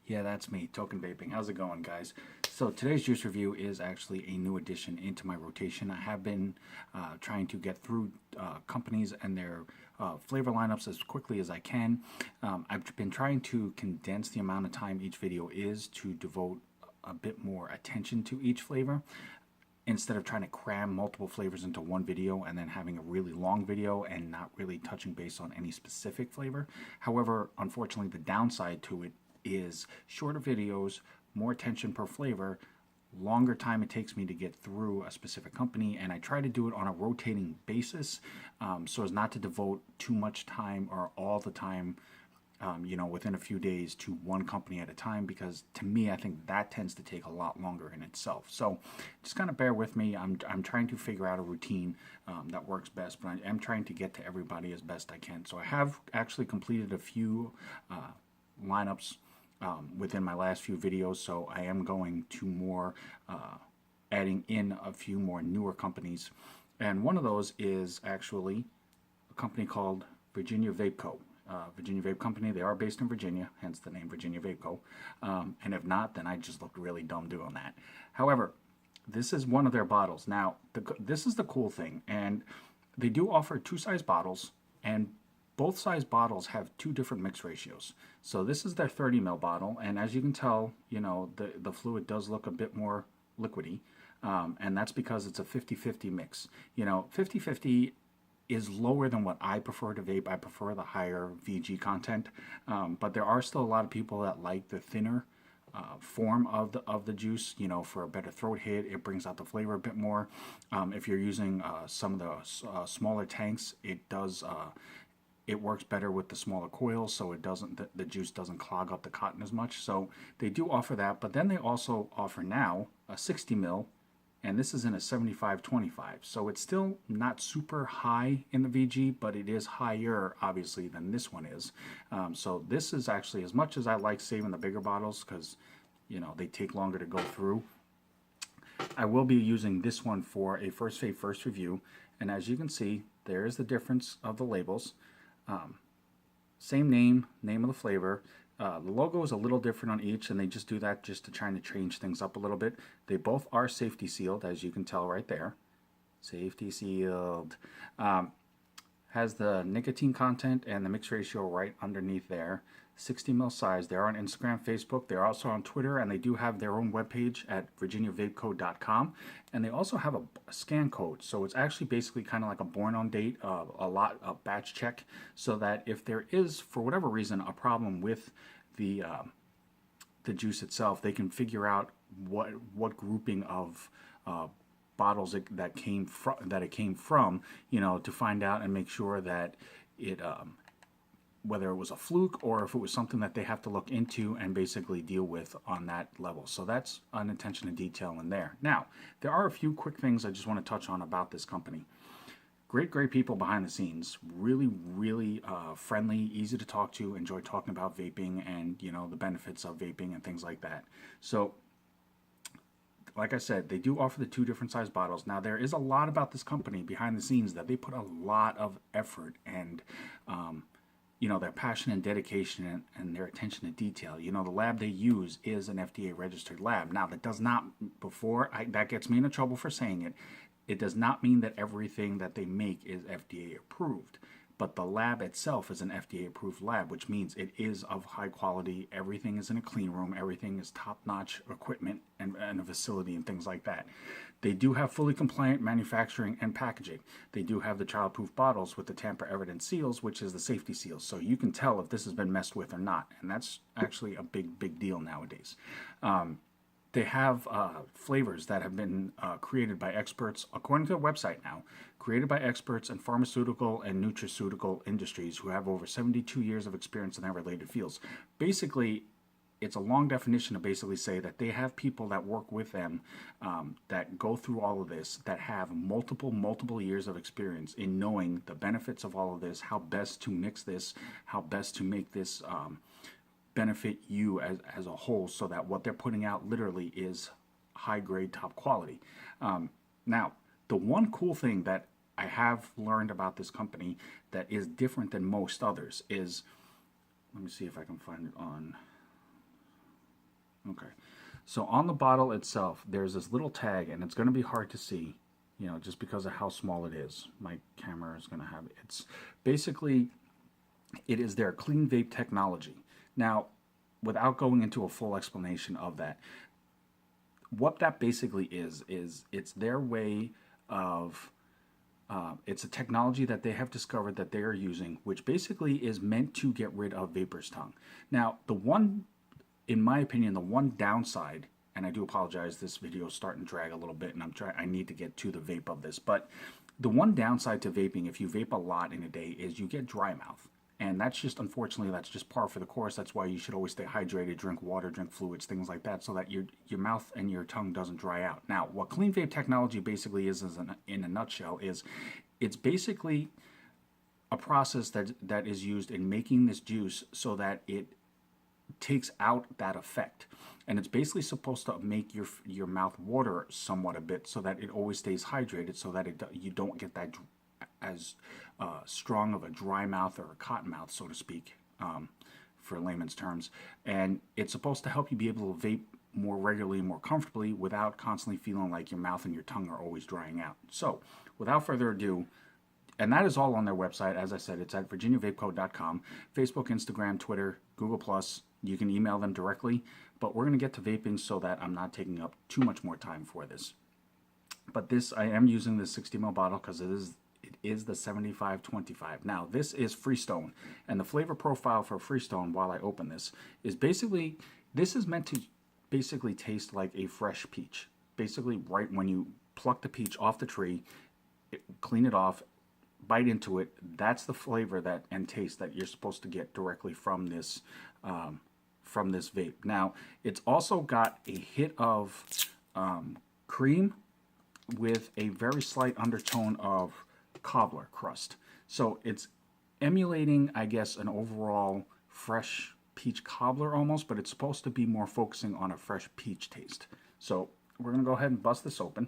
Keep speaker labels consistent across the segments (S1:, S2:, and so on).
S1: Yeah, that's me, Token Vaping. How's it going, guys? So today's juice review is actually a new addition into my rotation. I have been trying to get through companies and their flavor lineups as quickly as I can. I've been trying to condense the amount of time each video is to devote a bit more attention to each flavor, instead of trying to cram multiple flavors into one video and then having a really long video and not really touching base on any specific flavor. However, unfortunately, the downside to it is shorter videos, more attention per flavor, longer time it takes me to get through a specific company, and I try to do it on a rotating basis so as not to devote too much time or all the time within a few days to one company at a time, because to me, I think that tends to take a lot longer in itself. So just kind of bear with me. I'm trying to figure out a routine that works best, but I am trying to get to everybody as best I can. So I have actually completed a few lineups within my last few videos, so I am going to more adding in a few more newer companies. And one of those is actually a company called Virginia Vape Co. Virginia Vape Company. They are based in Virginia, hence the name Virginia Vape Co. And if not, then I just looked really dumb doing that. However, this is one of their bottles. Now, this is the cool thing, and they do offer two-size bottles, and both size bottles have two different mix ratios. So this is their 30 ml bottle, and as you can tell, the fluid does look a bit more liquidy, and that's because it's a 50-50 mix. 50-50 is lower than what I prefer to vape. I prefer the higher VG content, but there are still a lot of people that like the thinner form of the juice. For a better throat hit, it brings out the flavor a bit more. If you're using some of the smaller tanks, it works better with the smaller coils, so it doesn't the juice doesn't clog up the cotton as much. So they do offer that, but then they also offer now a 60 ml. And this is in a 75-25, so it's still not super high in the VG, but it is higher, obviously, than this one is. So this is actually, as much as I like saving the bigger bottles, because, they take longer to go through, I will be using this one for a first vape first review. And as you can see, there is the difference of the labels. Same name of the flavor. The logo is a little different on each, and they just do that just to try to change things up a little bit. They both are safety sealed, as you can tell right there. Safety sealed. Has the nicotine content and the mix ratio right underneath there. 60 ml size. They're on Instagram, Facebook. They're also on Twitter, and they do have their own webpage at virginiavapeco.com. And they also have a scan code. So it's actually basically kind of like a born on date, a batch check, so that if there is, for whatever reason, a problem with the juice itself, they can figure out what grouping of bottles that it came from, to find out and make sure that it whether it was a fluke or if it was something that they have to look into and basically deal with on that level. So that's an attention to detail in there. Now, there are a few quick things I just want to touch on about this company. Great people behind the scenes. Really friendly, easy to talk to, enjoy talking about vaping and, the benefits of vaping and things like that. So, like I said, they do offer the two different size bottles. Now, there is a lot about this company behind the scenes that they put a lot of effort and, their passion and dedication and their attention to detail. The lab they use is an FDA registered lab. Now, that does not, that gets me into trouble for saying it. It does not mean that everything that they make is FDA approved. But the lab itself is an FDA approved lab, which means it is of high quality. Everything is in a clean room. Everything is top-notch equipment and a facility and things like that. They do have fully compliant manufacturing and packaging. They do have the child-proof bottles with the tamper-evident seals, which is the safety seals. So you can tell if this has been messed with or not. And that's actually a big deal nowadays. They have flavors that have been created by experts, according to their website now, created by experts in pharmaceutical and nutraceutical industries who have over 72 years of experience in their related fields. Basically, it's a long definition to basically say that they have people that work with them that go through all of this, that have multiple years of experience in knowing the benefits of all of this, how best to mix this, how best to make this benefit you as a whole, so that what they're putting out literally is high grade, top quality. Now, the one cool thing that I have learned about this company that is different than most others is, let me see if I can find it on Okay. So on the bottle itself, there's this little tag, and it's going to be hard to see, just because of how small it is. My camera is going to have it. It's basically, it is their clean vape technology. Now, without going into a full explanation of that, what that basically is it's their way of it's a technology that they have discovered that they are using, which basically is meant to get rid of vapor's tongue. Now, in my opinion, the one downside, and I do apologize, this video is starting to drag a little bit, and I need to get to the vape of this, but the one downside to vaping, if you vape a lot in a day, is you get dry mouth. And that's just, unfortunately, that's just par for the course. That's why you should always stay hydrated, drink water, drink fluids, things like that, so that your mouth and your tongue doesn't dry out. Now, what clean vape technology basically is in a nutshell, is it's basically a process that is used in making this juice so that it takes out that effect. And it's basically supposed to make your mouth water somewhat a bit so that it always stays hydrated, so that you don't get that as strong of a dry mouth or a cotton mouth, so to speak, for layman's terms. And it's supposed to help you be able to vape more regularly, more comfortably, without constantly feeling like your mouth and your tongue are always drying out. So, without further ado, and that is all on their website. As I said, it's at virginiavapeco.com, Facebook, Instagram, Twitter, Google+. You can email them directly. But we're going to get to vaping so that I'm not taking up too much more time for this. But this, I am using the 60 ml bottle because it is the 7525. Now, this is Freestone, and the flavor profile for Freestone, while I open this, is basically, this is meant to basically taste like a fresh peach. Basically, right when you pluck the peach off the tree, clean it off, bite into it, that's the flavor and taste that you're supposed to get directly from this vape. Now, it's also got a hit of cream with a very slight undertone of Cobbler crust. So it's emulating, I guess, an overall fresh peach cobbler almost, but it's supposed to be more focusing on a fresh peach taste. So we're going to go ahead and bust this open.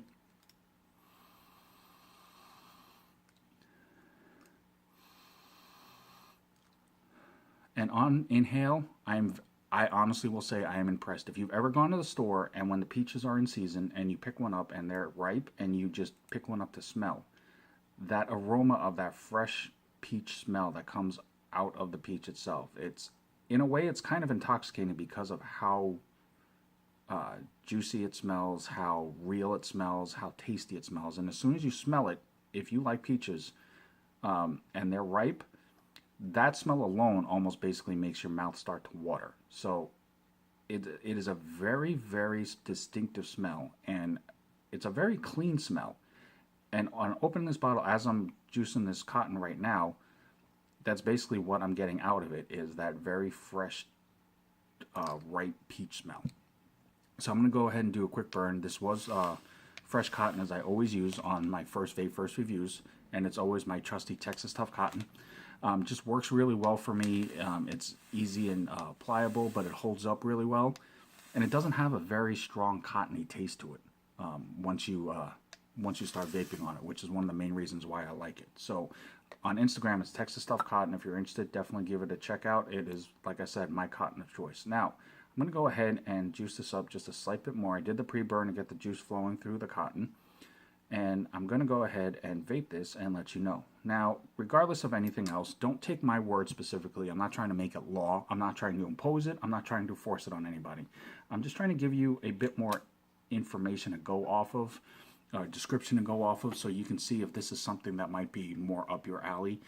S1: And on inhale, I honestly will say I am impressed. If you've ever gone to the store and when the peaches are in season and you pick one up and they're ripe and you just pick one up to smell, that aroma of that fresh peach smell that comes out of the peach itself, in a way it's kind of intoxicating because of how juicy it smells, how real it smells, how tasty it smells. And as soon as you smell it, if you like peaches and they're ripe, that smell alone almost basically makes your mouth start to water. So it is a very, very distinctive smell, and it's a very clean smell. And on opening this bottle, as I'm juicing this cotton right now, that's basically what I'm getting out of it, is that very fresh, ripe peach smell. So I'm going to go ahead and do a quick burn. This was fresh cotton, as I always use on my first vape first reviews, and it's always my trusty Texas Tough Cotton. Just works really well for me. It's easy and pliable, but it holds up really well. And it doesn't have a very strong cottony taste to it once you start vaping on it, which is one of the main reasons why I like it. So on Instagram, it's Texas Tough Cotton. If you're interested, definitely give it a check out. It is, like I said, my cotton of choice. Now, I'm going to go ahead and juice this up just a slight bit more. I did the pre-burn to get the juice flowing through the cotton. And I'm going to go ahead and vape this and let you know. Now, regardless of anything else, don't take my word specifically. I'm not trying to make it law. I'm not trying to impose it. I'm not trying to force it on anybody. I'm just trying to give you a bit more information to go off of, description to go off of, so you can see if this is something that might be more up your alley.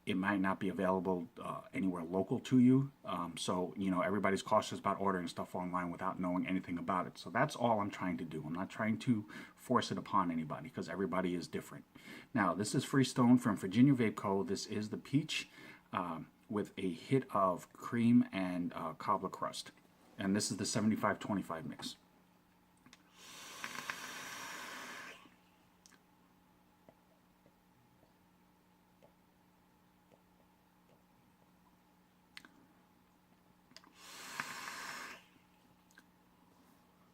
S1: It might not be available anywhere local to you. So, everybody's cautious about ordering stuff online without knowing anything about it. So that's all I'm trying to do. I'm not trying to force it upon anybody because everybody is different. Now, this is Freestone from Virginia Vape Co. This is the peach with a hit of cream and cobbler crust. And this is the 75-25 mix.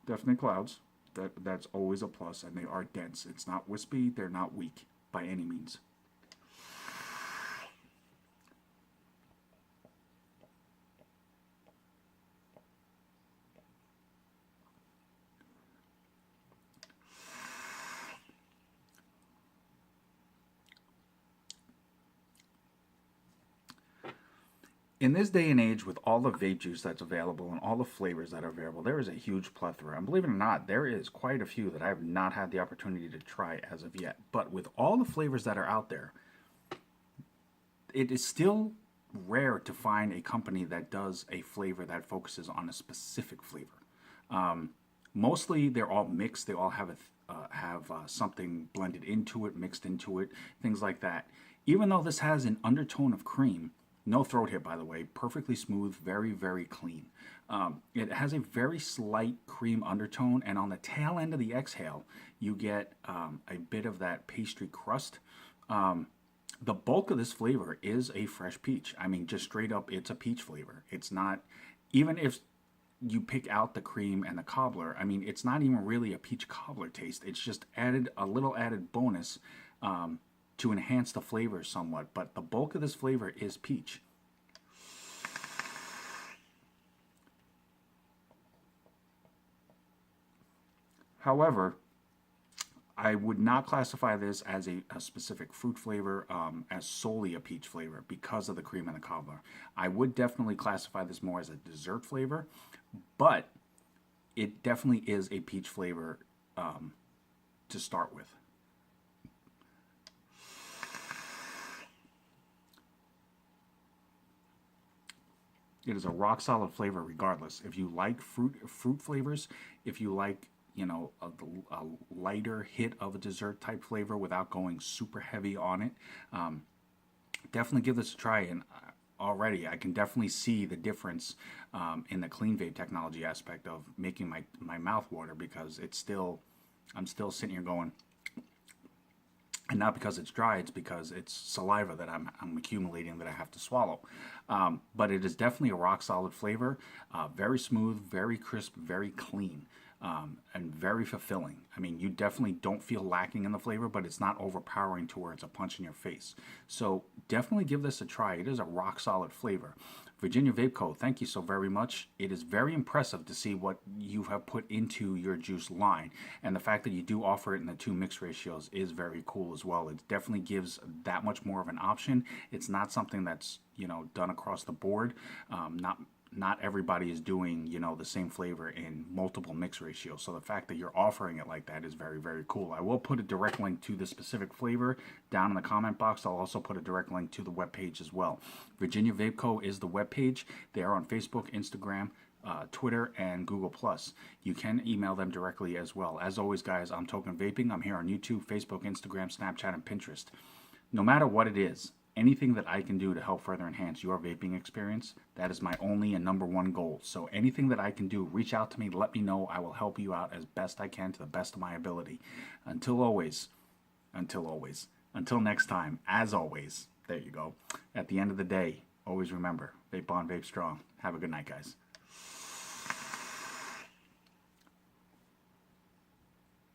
S1: Definitely clouds. That's always a plus, and they are dense. It's not wispy. They're not weak by any means. In this day and age, with all the vape juice that's available and all the flavors that are available, there is a huge plethora. And believe it or not, there is quite a few that I have not had the opportunity to try as of yet. But with all the flavors that are out there, it is still rare to find a company that does a flavor that focuses on a specific flavor. Mostly, they're all mixed. They all have something blended into it, mixed into it, things like that. Even though this has an undertone of cream, no throat hit, by the way, perfectly smooth, very, very clean. It has a very slight cream undertone, and on the tail end of the exhale, you get a bit of that pastry crust. The bulk of this flavor is a fresh peach. I mean, just straight up, it's a peach flavor. It's not, even if you pick out the cream and the cobbler, I mean, it's not even really a peach cobbler taste. It's just a little added bonus to enhance the flavor somewhat, but the bulk of this flavor is peach. However, I would not classify this as a specific fruit flavor, as solely a peach flavor because of the cream and the cobbler. I would definitely classify this more as a dessert flavor, but it definitely is a peach flavor to start with. It is a rock solid flavor regardless. If you like fruit flavors, if you like, you know, a lighter hit of a dessert type flavor without going super heavy on it, definitely give this a try. And already I can definitely see the difference in the clean vape technology aspect of making my mouth water, because I'm still sitting here going, and not because it's dry, it's because it's saliva that I'm accumulating that I have to swallow. But it is definitely a rock solid flavor, very smooth, very crisp, very clean, and very fulfilling. I mean, you definitely don't feel lacking in the flavor, but it's not overpowering to where it's a punch in your face. So definitely give this a try. It is a rock solid flavor. Virginia Vape Co., thank you so very much. It is very impressive to see what you have put into your juice line. And the fact that you do offer it in the 2 mix ratios is very cool as well. It definitely gives that much more of an option. It's not something that's, you know, done across the board. Not everybody is doing, you know, the same flavor in multiple mix ratios. So the fact that you're offering it like that is very, very cool. I will put a direct link to the specific flavor down in the comment box. I'll also put a direct link to the webpage as well. Virginia Vape Co. is the webpage. They are on Facebook, Instagram, Twitter, and Google+. You can email them directly as well. As always, guys, I'm Token Vaping. I'm here on YouTube, Facebook, Instagram, Snapchat, and Pinterest. No matter what it is, anything that I can do to help further enhance your vaping experience, that is my only and number one goal. So anything that I can do, reach out to me, let me know. I will help you out as best I can to the best of my ability. Until next time, as always, there you go. At the end of the day, always remember, vape on, vape strong. Have a good night, guys.